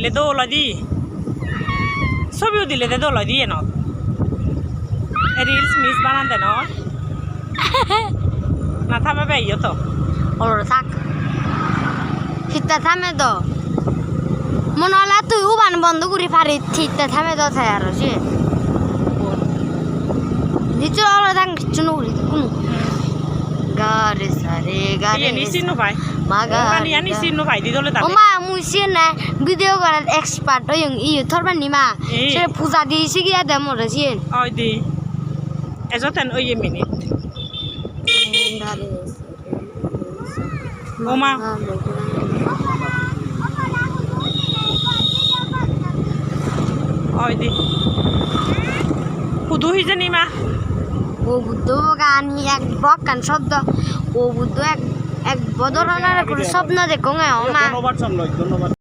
দিলে দৌলা দি ছবিও দিলে দৌলা দিয়ে ন রিলস মিস বানান দেন না থামে পাইও তো ওর থাক শীতটা থামে তো মনে হলে তুই উবান বন্ধ করি পারি শীতটা থামে তো থাই আর সে নিচে ওরা থাক কিছু না করি কোনো গারে সারে গারে নিচিনো ভাই মাগা নিচিনো ভাই দি দলে ও মা মুই সে না ভিডিও করার এক্সপার্ট হই ই থরবা নিমা সে পূজা দি শিখিয়া দে মোরে সে ওই দি এজতেন ওই মিনিট ওমা ওই দি হুদু হিজে নিমা ও বুদ্ধ গান এক বকান শব্দ ও বুদ্ধ এক বদরনার কোনো স্বপ্ন দেখো না ধন্যবাদ